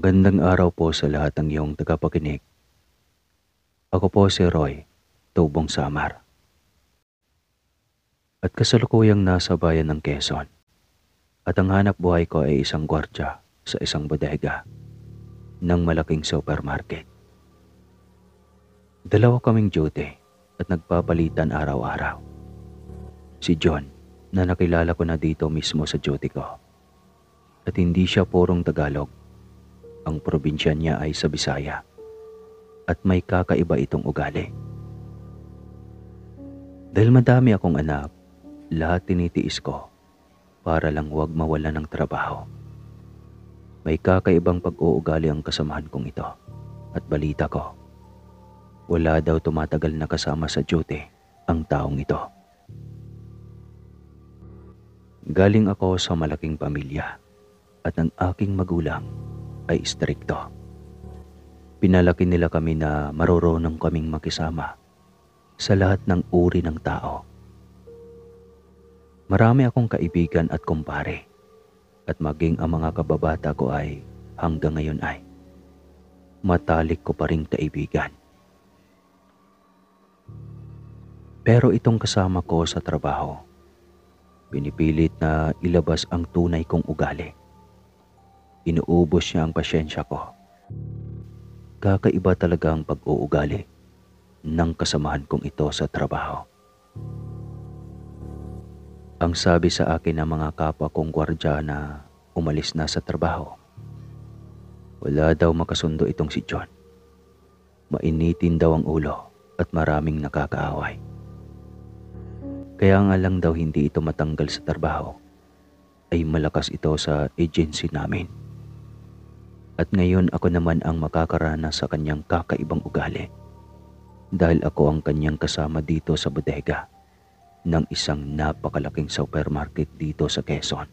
Magandang araw po sa lahat ng iyong tagapakinig. Ako po si Roy, Tubong Samar, at kasalukuyang nasa bayan ng Quezon. At ang hanap buhay ko ay isang gwardya sa isang bodega ng malaking supermarket. Dalawa kaming duty at nagpapalitan araw-araw. Si John, na nakilala ko na dito mismo sa duty ko. At hindi siya purong Tagalog. Ang probinsya niya ay sa Bisaya. At may kakaiba itong ugali. Dahil madami akong anak, lahat tinitiis ko para lang huwag mawala ng trabaho. May kakaibang pag-uugali ang kasamahan kong ito. At balita ko, wala daw tumatagal na kasama sa duty ang taong ito. Galing ako sa malaking pamilya at ang aking magulang ay istrikto. Pinalaki nila kami na marurunong kaming makisama sa lahat ng uri ng tao. Marami akong kaibigan at kumpare at maging ang mga kababata ko ay hanggang ngayon ay matalik ko pa ring kaibigan. Pero itong kasama ko sa trabaho, pinipilit na ilabas ang tunay kong ugali. Inuubos niya ang pasyensya ko. Kakaiba talaga ang pag-uugali ng kasamahan kong ito sa trabaho. Ang sabi sa akin ng mga kapwa kong gwardya na umalis na sa trabaho, wala daw makasundo itong si John. Mainitin daw ang ulo at maraming nakakaaway. Kaya nga lang daw hindi ito matanggal sa trabaho, ay malakas ito sa agency namin. At ngayon ako naman ang makakaranas sa kanyang kakaibang ugali dahil ako ang kanyang kasama dito sa bodega ng isang napakalaking supermarket dito sa Quezon.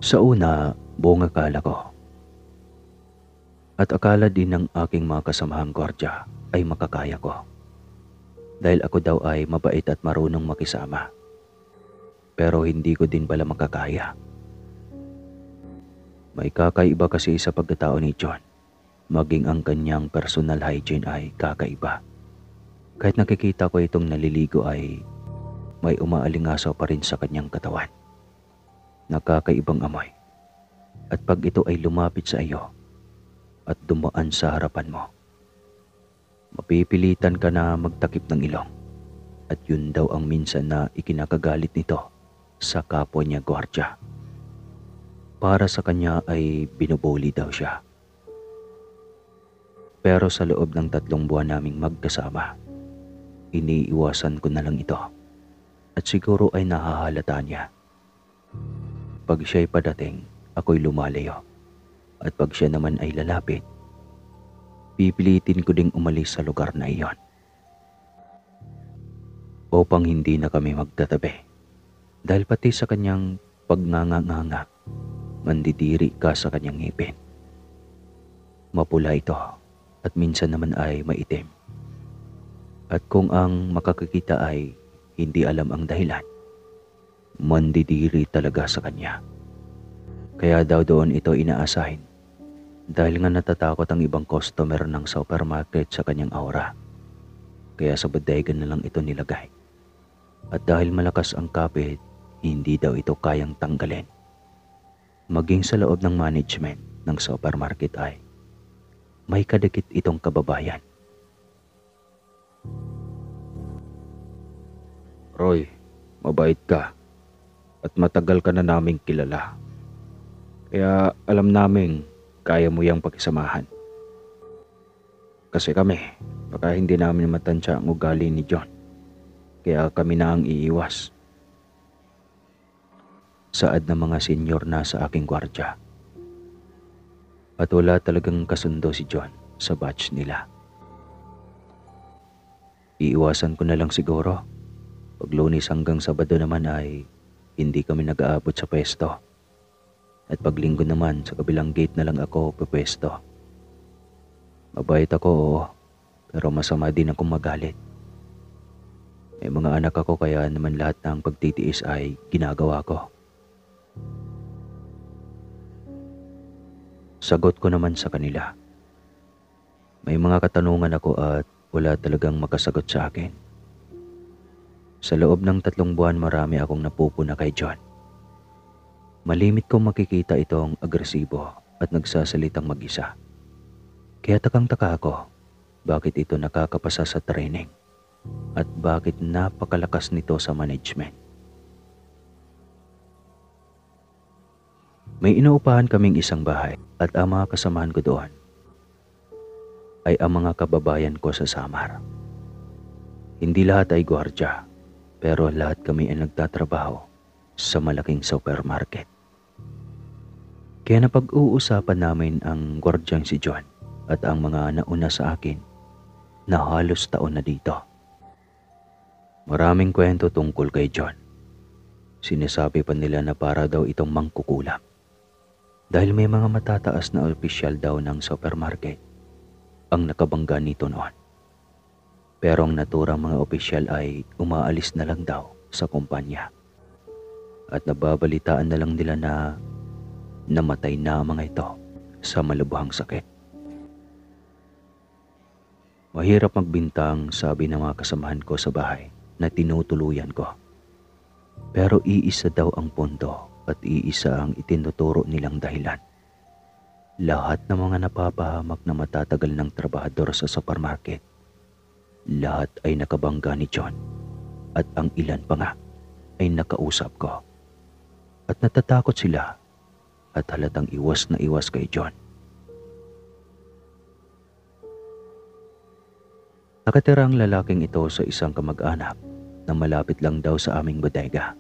Sa una, buong akala ko. At akala din ng aking mga kasamahang gwardya ay makakaya ko. Dahil ako daw ay mabait at marunong makisama. Pero hindi ko din pala makakaya. May kakaiba kasi sa pagkatao ni John. Maging ang kanyang personal hygiene ay kakaiba. Kahit nakikita ko itong naliligo ay may umaalingasaw pa rin sa kanyang katawan. Nakakaibang amoy. At pag ito ay lumapit sa iyo at dumaan sa harapan mo, mapipilitan ka na magtakip ng ilong. At yun daw ang minsan na ikinakagalit nito sa kapwa niya gwardya. Para sa kanya ay binubuli daw siya. Pero sa loob ng 3 buwan naming magkasama, iniiwasan ko na lang ito. At siguro ay nahahalata niya. Pag siya'y padating, ako'y lumalayo. At pag siya naman ay lalapit, pipilitin ko ding umalis sa lugar na iyon. Upang hindi na kami magtatabi. Dahil pati sa kanyang pagnganganganga, mandidiri ka sa kanyang ngipin. Mapula ito at minsan naman ay maitim. At kung ang makakakita ay hindi alam ang dahilan, mandidiri talaga sa kanya. Kaya daw doon ito inaasahin dahil nga natatakot ang ibang customer ng supermarket sa kanyang aura. Kaya sa bodega na lang ito nilagay. At dahil malakas ang kapit, hindi daw ito kayang tanggalin. Maging sa loob ng management ng supermarket ay may kadikit itong kababayan. Roy, mabait ka at matagal ka na naming kilala. Kaya alam naming kaya mo yang pakisamahan. Kasi kami, baka hindi namin matansya ang ugali ni John. Kaya kami na ang iiwas. Saad ng mga senyor na sa aking gwardya. At wala talagang kasundo si John sa batch nila. Iiwasan ko na lang siguro. Pag Lunes hanggang Sabado naman ay hindi kami nag-aabot sa pwesto. At pag Linggo naman sa kabilang gate na lang ako pupwesto. Mabait ako, oo, pero masama din akong magalit. May mga anak ako kaya naman lahat ng pagtitiis ay ginagawa ko. Sagot ko naman sa kanila. May mga katanungan ako at wala talagang makasagot sa akin. Sa loob ng 3 buwan marami akong napupuna kay John. Malimit kong makikita itong agresibo at nagsasalitang mag-isa. Kaya takang-taka ako bakit ito nakakapasa sa training at bakit napakalakas nito sa management. May inuupahan kaming isang bahay at ang mga kasamahan ko doon ay ang mga kababayan ko sa Samar. Hindi lahat ay gwardya, pero lahat kami ay nagtatrabaho sa malaking supermarket. Kaya napag-uusapan namin ang gwardyang si John at ang mga nauna sa akin na halos taon na dito. Maraming kwento tungkol kay John. Sinasabi pa nila na para daw itong mangkukulam. Dahil may mga matataas na opisyal daw ng supermarket ang nakabangga nito noon. Pero ang naturang mga opisyal ay umaalis na lang daw sa kumpanya. At nababalitaan na lang nila na namatay na ang mga ito sa malubhang sakit. Mahirap magbintang, sabi ng mga kasamahan ko sa bahay na tinutuluyan ko. Pero iisa daw ang punto at iisa ang itinuturo nilang dahilan. Lahat ng mga napapahamak na matatagal ng trabahador sa supermarket, lahat ay nakabangga ni John at ang ilan pa nga ay nakausap ko. At natatakot sila at halatang iwas na iwas kay John. Nakatira ang lalaking ito sa isang kamag-anak na malapit lang daw sa aming bodega.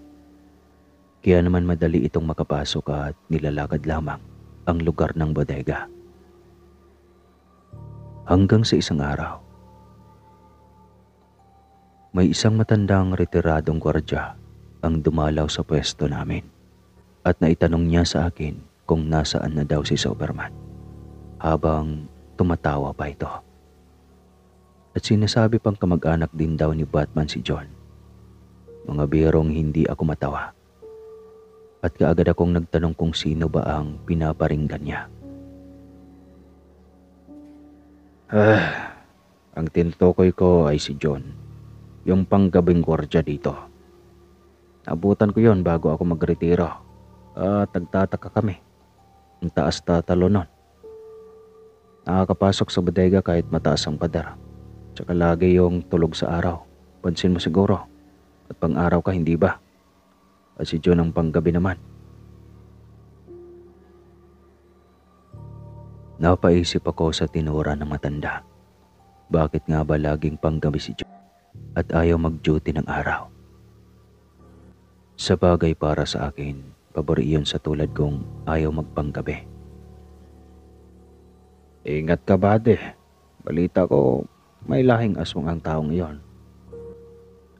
Kaya naman madali itong makapasok at nilalakad lamang ang lugar ng bodega. Hanggang sa isang araw, may isang matandang retiradong gwardya ang dumalaw sa pwesto namin at naitanong niya sa akin kung nasaan na daw si Superman habang tumatawa pa ito. At sinasabi pang kamag-anak din daw ni Batman si John. Mga birong hindi ako matawa. At kaagad akong nagtanong kung sino ba ang pinaparinggan niya. Ang tinutukoy ko ay si John, yung panggabing gwardya dito. Abutan ko yon bago ako magretiro at nagtataka kami. Ang taas tatalo nun. Nakakapasok sa bodega kahit mataas ang pader. Tsaka lagi yung tulog sa araw. Pansin mo siguro. At pang-araw ka, hindi ba? At si John ang panggabi naman. Napaisip ako sa tinura ng matanda. Bakit nga ba laging panggabi si John at ayaw mag-duty ng araw? Sa bagay para sa akin, pabor iyon sa tulad kong ayaw magpanggabi. Ingat ka, bade. Balita ko, may lahing aswang ang taong iyon.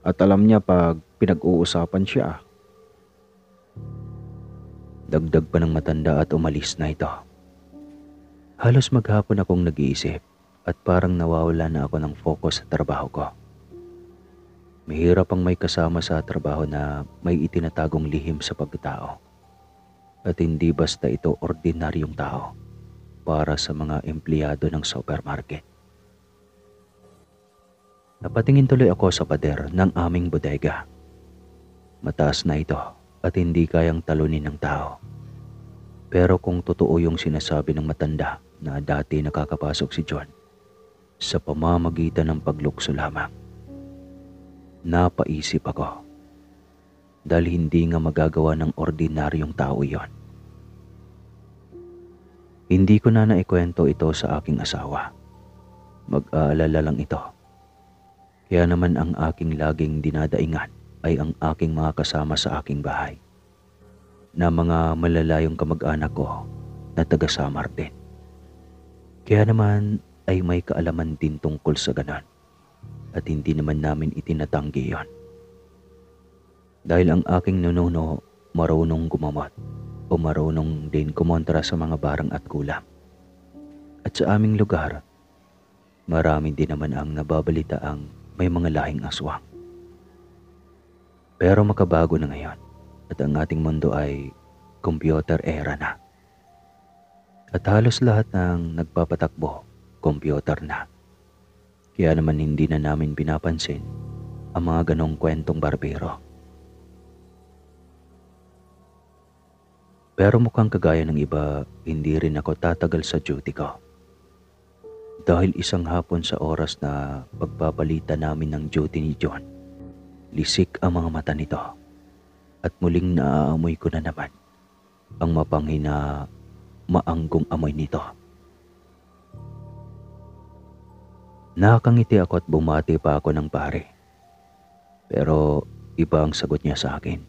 At alam niya pag pinag-uusapan siya. Dagdag pa ng matanda at umalis na ito. Halos maghapon akong nag-iisip at parang nawawala na ako ng focus sa trabaho ko. Mahirap ang may kasama sa trabaho na may itinatagong lihim sa pagkatao. At hindi basta ito ordinaryong tao para sa mga empleyado ng supermarket. Napatingin tuloy ako sa pader ng aming bodega. Mataas na ito at hindi kayang talunin ng tao. Pero kung totoo yung sinasabi ng matanda na dati nakakapasok si John sa pamamagitan ng paglukso lamang, napaisip ako dahil hindi nga magagawa ng ordinaryong tao iyon. Hindi ko na naikwento ito sa aking asawa. Mag-aalala lang ito. Kaya naman ang aking laging dinadaingan ay ang aking mga kasama sa aking bahay na mga malalayong kamag-anak ko na taga-Samar din. Kaya naman ay may kaalaman din tungkol sa ganon at hindi naman namin itinatanggi yon. Dahil ang aking nununo marunong gumamot o marunong din kumontra sa mga barang at kulam. At sa aming lugar, marami din naman ang nababalita ang may mga lahing aswang. Pero makabago na ngayon at ang ating mundo ay computer era na. At halos lahat ng nagpapatakbo, computer na. Kaya naman hindi na namin pinapansin ang mga ganong kwentong barbero. Pero mukhang kagaya ng iba, hindi rin ako tatagal sa duty ko. Dahil isang hapon sa oras na pagpapalitan namin ng duty ni John, lisik ang mga mata nito at muling naaamoy ko na naman ang mapanghi maanggong amoy nito. Nakakangiti ako at bumati pa ako ng pare. Pero iba ang sagot niya sa akin.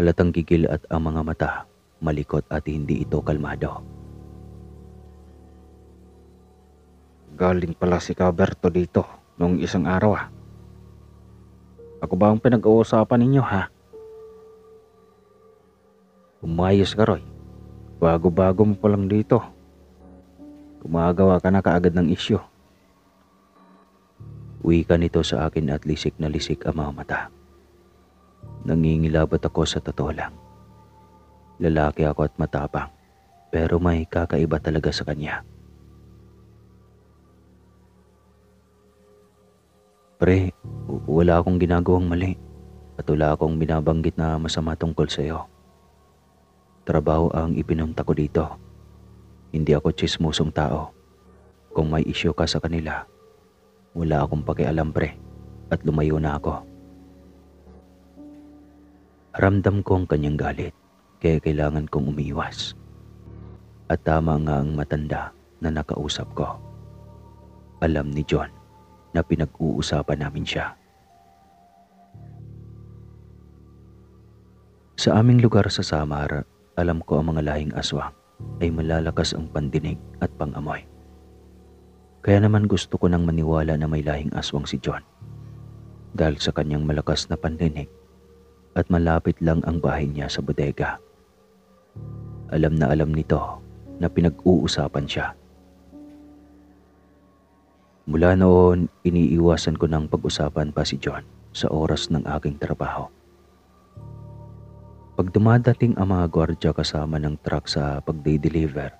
Halatang gigil at ang mga mata malikot at hindi ito kalmado. Galing pala si Caberto dito noong isang araw ah. Ako ba ang pinag-uusapan ninyo ha? Umayos ka, Roy. Bago-bago mo pa lang dito. Gumagawa ka na kaagad ng isyo. Wika nito sa akin at lisik na lisik ang mga mata. Nangingilabot ako sa totoo lang. Lalaki ako at matapang, pero may kakaiba talaga sa kanya. Pre, wala akong ginagawang mali at wala akong binabanggit na masama tungkol sa iyo. Trabaho ang ipinunta ko dito. Hindi ako tsismusong tao. Kung may isyu ka sa kanila, wala akong pakialam pre at lumayo na ako. Ramdam ko ang kanyang galit, kaya kailangan kong umiwas. At tama nga ang matanda na nakausap ko. Alam ni John na pinag-uusapan namin siya. Sa aming lugar sa Samar, alam ko ang mga lahing aswang ay malalakas ang pandinig at pangamoy. Kaya naman gusto ko nang maniwala na may lahing aswang si John. Dahil sa kanyang malakas na pandinig at malapit lang ang bahay niya sa bodega. Alam na alam nito na pinag-uusapan siya. Mula noon, iniiwasan ko ng pag-usapan pa si John sa oras ng aking trabaho. Pag dumadating ang mga gwardya kasama ng truck sa pagde-deliver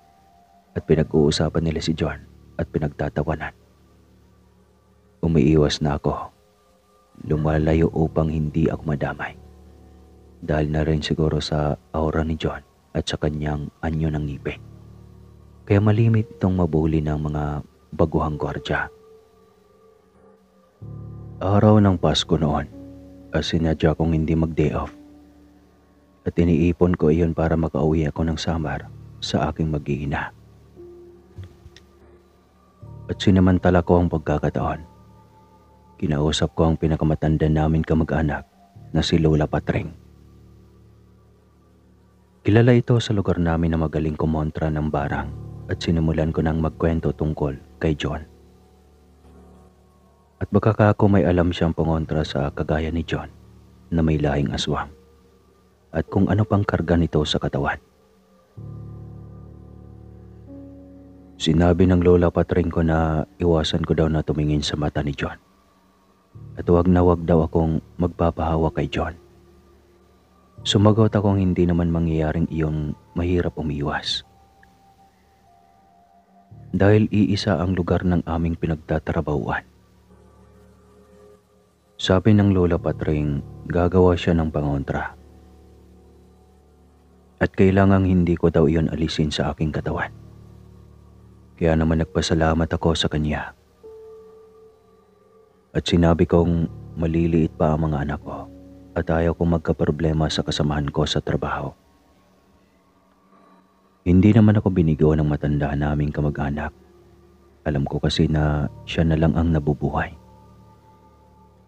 at pinag-uusapan nila si John at pinagtatawanan, umiiwas na ako. Lumalayo upang hindi ako madamay. Dahil na rin siguro sa aura ni John at sa kanyang anyo ng ngipin. Kaya malimit itong mabuli ng mga baguhang gwardya. Araw ng Pasko noon, sinadya kong hindi mag-day off. At iniipon ko iyon para makauwi ako ng Samar sa aking mag-iina. At sinamantala ko ang pagkakataon. Kinausap ko ang pinakamatanda namin kamag-anak na si Lola Patring. Kilala ito sa lugar namin na magaling kumontra ng barang at sinimulan ko nang magkwento tungkol kay John. At baka ako may alam siyang pangontra sa kagaya ni John na may lahing aswang at kung ano pang karga nito sa katawan. Sinabi ng Lola Patring ko na iwasan ko daw na tumingin sa mata ni John at wag na wag daw akong magpapahawa kay John. Sumagot akong hindi naman mangyayaring iyon, mahirap umiwas. Dahil iisa ang lugar ng aming pinagtatrabahuan. Sabi ng Lola Patring, gagawa siya ng pangontra. At kailangang hindi ko daw iyon alisin sa aking katawan. Kaya naman nagpasalamat ako sa kanya. At sinabi kong maliliit pa ang mga anak ko at ayaw kong magkaproblema sa kasamahan ko sa trabaho. Hindi naman ako binigo ng matanda naming kamag-anak. Alam ko kasi na siya na lang ang nabubuhay.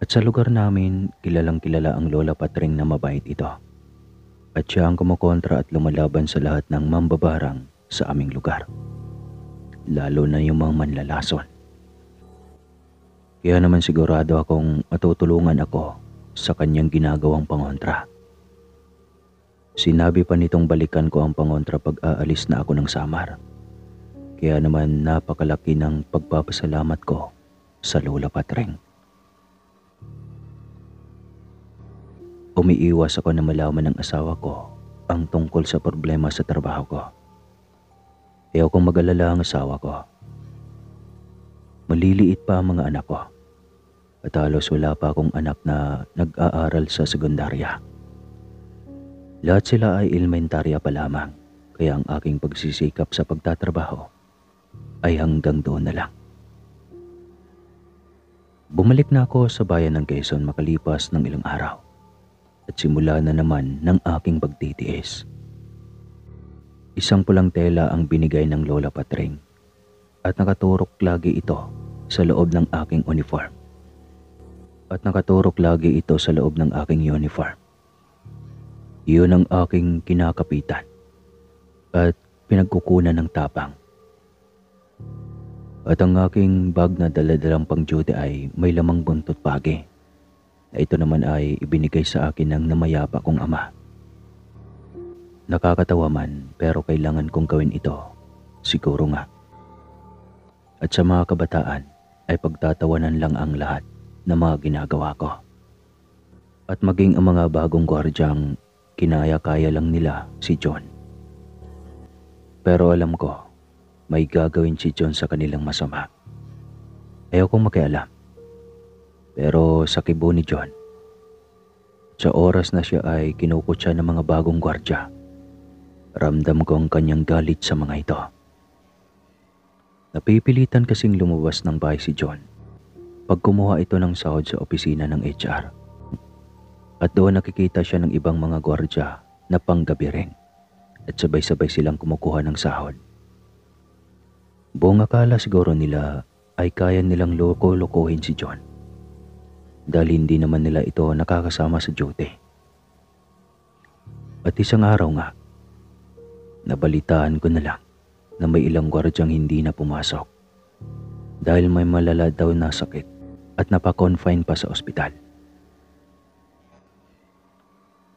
At sa lugar namin, kilalang kilala ang Lola Patring na mabait ito. At siya ang kumukontra at lumalaban sa lahat ng mambabarang sa aming lugar. Lalo na yung mga manlalason. Kaya naman sigurado akong matutulungan ako sa kanyang ginagawang pangontra. Sinabi pa nitong balikan ko ang pangontra pag aalis na ako ng Samar. Kaya naman napakalaki ng pagpapasalamat ko sa Lola Patring. Umiiwas ako na malaman ng asawa ko ang tungkol sa problema sa trabaho ko. Ayaw kong mag-alala ang asawa ko. Maliliit pa ang mga anak ko. At halos wala pa akong anak na nag-aaral sa sekundarya. Lahat sila ay elementarya pa lamang, kaya ang aking pagsisikap sa pagtatrabaho ay hanggang doon na lang. Bumalik na ako sa bayan ng Quezon makalipas ng ilang araw at simula na naman ng aking pagtitiis. Isang pulang tela ang binigay ng Lola Patring at nakaturok lagi ito sa loob ng aking uniform. Iyon ang aking kinakapitan at pinagkukunan ng tapang. At ang aking bag na daladalang pang-duty ay may lamang buntot pagi na ito naman ay ibinigay sa akin ng namayapa kong ama. Nakakatawa man pero kailangan kong gawin ito, siguro nga. At sa mga kabataan ay pagtatawanan lang ang lahat na mga ginagawa ko. At maging ang mga bagong gwardyang kinaya-kaya lang nila si John. Pero alam ko, may gagawin si John sa kanilang masama. Ayaw kong makialam. Pero sa kibo ni John, sa oras na siya ay kinukutsa ng mga bagong gwardya, ramdam ko ang kanyang galit sa mga ito. Napipilitan kasing lumabas ng bahay si John pag kumuha ito ng sahod sa opisina ng HR. At doon nakikita siya ng ibang mga gwardya na panggabi rin at sabay-sabay silang kumukuha ng sahod. Buong akala siguro nila ay kaya nilang loko-lokohin si John dahil hindi naman nila ito nakakasama sa duty. At isang araw nga, nabalitaan ko na lang na may ilang gwardyang hindi na pumasok dahil may malala daw na sakit at napakonfine pa sa ospital.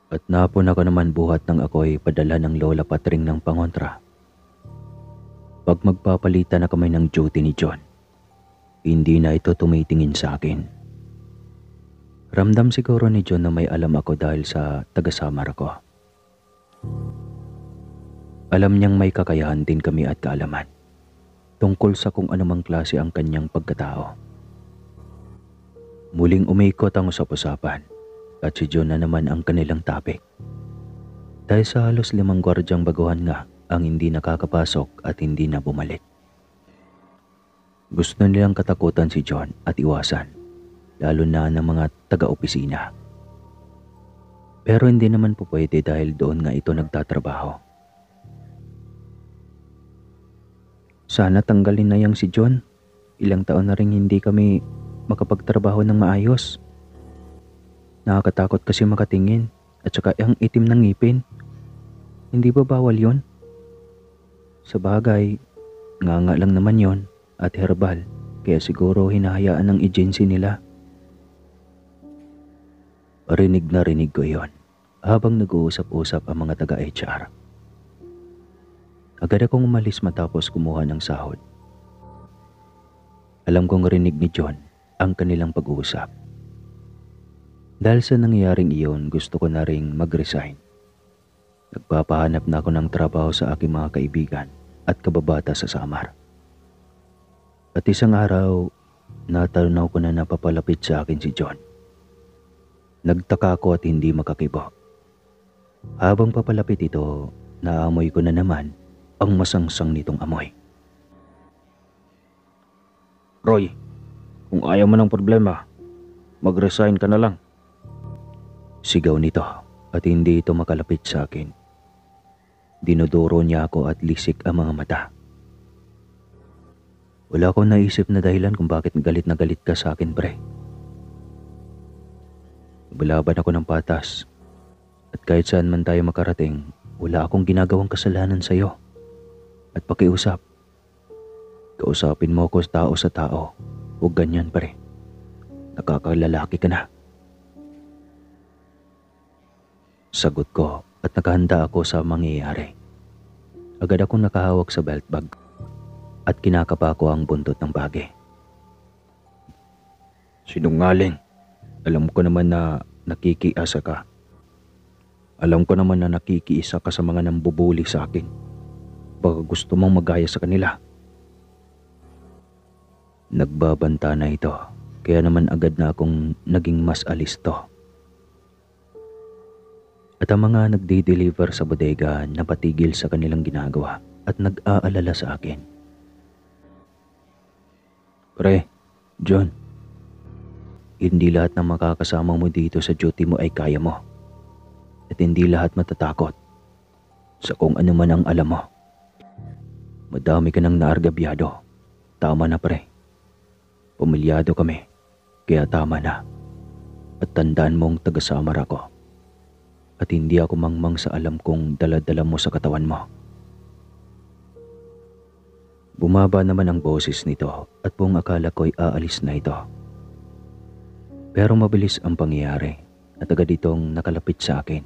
At napon ako naman buhat nang ako'y padala ng Lola Patring ng pangontra. Pag magpapalitan na kami ng duty ni John, hindi na ito tumitingin sa akin. Ramdam siguro ni John na may alam ako dahil sa taga-Samar ko. Alam niyang may kakayahan din kami at kaalaman tungkol sa kung anumang klase ang kanyang pagkatao. Muling umikot ang usap-usapan at si John na naman ang kanilang topic. Dahil sa halos 5 gwardyang baguhan nga ang hindi nakakapasok at hindi na bumalik. Gusto nilang katakutan si John at iwasan, lalo na ng mga taga-opisina. Pero hindi naman po pwede dahil doon nga ito nagtatrabaho. Sana tanggalin na yang si John. Ilang taon na rin hindi kami makapagtrabaho ng maayos. Nakakatakot kasi makatingin at saka ang itim ng ngipin. Hindi ba bawal yon? Sa bagay, nga lang naman yon at herbal, kaya siguro hinahayaan ng agency nila. Rinig na rinig ko yon habang nag-uusap-usap ang mga taga-HR. Agad akong umalis matapos kumuha ng sahod. Alam kong rinig ni John ang kanilang pag-uusap. Dahil sa nangyayaring iyon, gusto ko na ring mag-resign. Nagpapahanap na ako ng trabaho sa aking mga kaibigan at kababata sa Samar. At isang araw, natanaw ko na napapalapit sa akin si John. Nagtaka ako at hindi makakibo. Habang papalapit ito, naamoy ko na naman ang masangsang nitong amoy. Roy, kung ayaw mo ng problema, mag-resign ka na lang. Sigaw nito at hindi ito makalapit sa akin. Dinuduro niya ako at lisik ang mga mata. Wala akong naisip na dahilan kung bakit galit na galit ka sa akin, pre. Balaban ako ng patas at kahit saan man tayo makarating, wala akong ginagawang kasalanan sa iyo. At pakiusap, kausapin mo ako tao sa tao. Huwag ganyan, pre. Nakakalalaki ka na. Sagot ko at nakahanda ako sa mangyayari. Agad akong nakahawak sa belt bag at kinakapa ko ang buntot ng bage. Sinungaling. Alam ko naman na nakikiasa ka. Alam ko naman na nakikiisa ka sa mga nambubuli sa akin. Baka gusto mong magaya sa kanila. Nagbabanta na ito, kaya naman agad na akong naging mas alisto. At ang mga nagdi-deliver sa bodega napatigil sa kanilang ginagawa at nag-aalala sa akin. Pre, John, Hindi lahat ng makakasama mo dito sa duty mo ay kaya mo. At hindi lahat matatakot sa kung ano man ang alam mo. Madami ka ng naargabyado. Tama na pre. Pumilyado kami, kaya tama na. At tandaan mong taga-Samar ako. At hindi ako mangmang sa alam kong dala-dala mo sa katawan mo. Bumaba naman ang boses nito at buong akala ko'y aalis na ito. Pero mabilis ang pangyayari at agad itong nakalapit sa akin.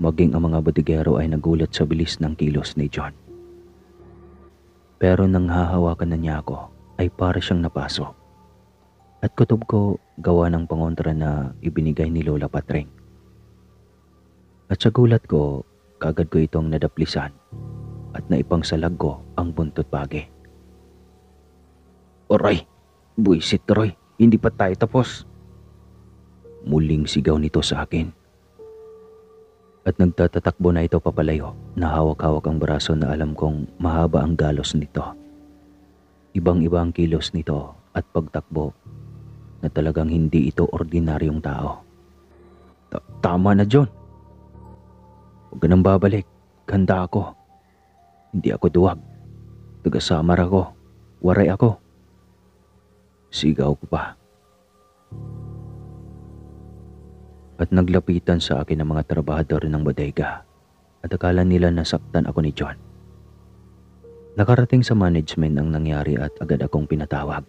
Maging ang mga bodigero ay nagulat sa bilis ng kilos ni John. Pero nang hahawakan na niya ako ay para siyang napasok. At kutob ko gawa ng pangontra na ibinigay ni Lola Patring. At sa gulat ko, kagad ko itong nadaplisan at naipangsalag ko ang buntot bagi. Oray, buisit ka Roy, hindi pa tayo tapos. Muling sigaw nito sa akin. At nagtatatakbo na ito papalayo na hawak-hawak ang braso na alam kong mahaba ang galos nito. Ibang-iba ang kilos nito at pagtakbo na talagang hindi ito ordinaryong tao. Tama na John. Huwag ka nang babalik, ganda ako. Hindi ako duwag. Taga-Samar ako. Waray ako. Sigaw ko pa. At naglapitan sa akin ang mga trabahador ng bodega at akala nila nasaktan ako ni John. Nakarating sa management ang nangyari at agad akong pinatawag.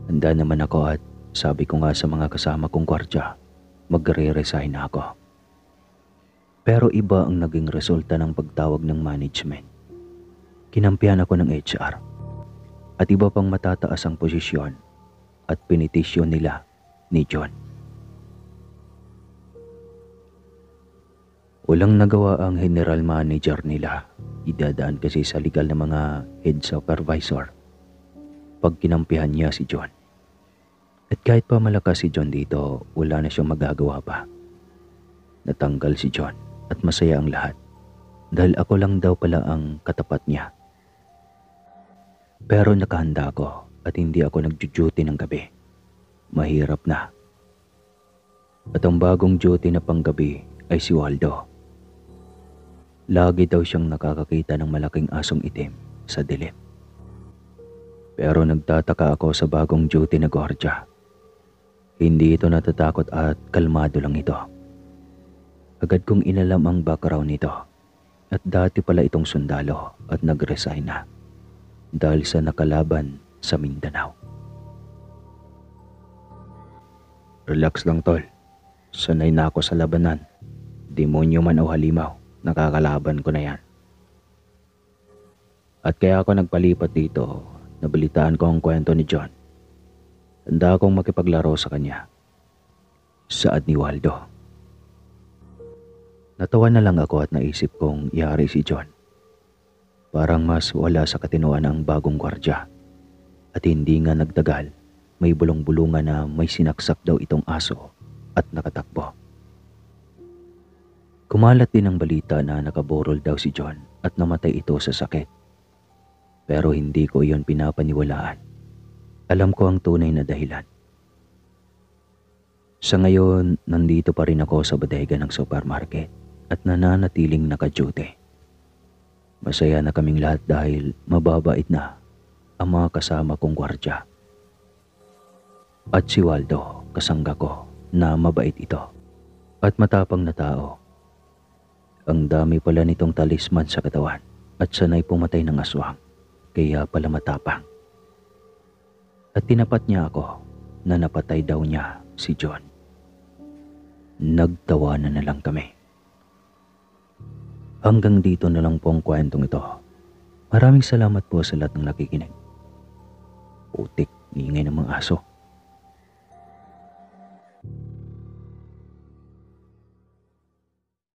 Handa naman ako at sabi ko nga sa mga kasama kong kwartya, magre-resign na ako. Pero iba ang naging resulta ng pagtawag ng management. Kinampihan ako ng HR at iba pang matataas ang posisyon at pinitisyon nila ni John. Walang nagawa ang general manager nila. Idadaan kasi sa legal na mga head supervisor pag kinampihan niya si John. At kahit pa malakas si John dito, wala na siyang magagawa pa. Natanggal si John at masaya ang lahat dahil ako lang daw pala ang katapat niya. Pero nakahanda ako at hindi ako nagjo-duty ng gabi. Mahirap na. At ang bagong duty na panggabi ay si Waldo. Lagi daw siyang nakakakita ng malaking asong itim sa dilim. Pero nagtataka ako sa bagong duty na gwardiya. Hindi ito natatakot at kalmado lang ito. Agad kong inalam ang background nito at dati pala itong sundalo at nag-resign na dahil sa nakalaban sa Mindanao. Relax lang tol. Sanay na ako sa labanan. Demonyo man o halimaw, nakakalaban ko na yan. At kaya ako nagpalipat dito, nabalitaan ko ang kwento ni John. Handa akong makipaglaro sa kanya. Saad ni Waldo. Natawa na lang ako at naisip kong yari si John. Parang mas wala sa katinoan ang bagong gwardiya. At hindi nga nagtagal, may bulong-bulungan na may sinaksak daw itong aso at nakatakbo. Kumalat din ang balita na nakaborol daw si John at namatay ito sa sakit. Pero hindi ko iyon pinapaniwalaan. Alam ko ang tunay na dahilan. Sa ngayon, nandito pa rin ako sa bodega ng supermarket at nananatiling naka-duty. Masaya na kaming lahat dahil mababait na ang mga kasama kong gwardiya. At si Waldo, kasangga ko, na mabait ito at matapang na tao. Ang dami pala nitong talisman sa katawan at sanay pumatay ng aswang, kaya pala matapang. At tinapat niya ako na napatay daw niya si John. Nagtawanan na lang kami. Hanggang dito na lang po ang kwentong ito. Maraming salamat po sa lahat ng nakikinig. Putik, ingay ng mga aso.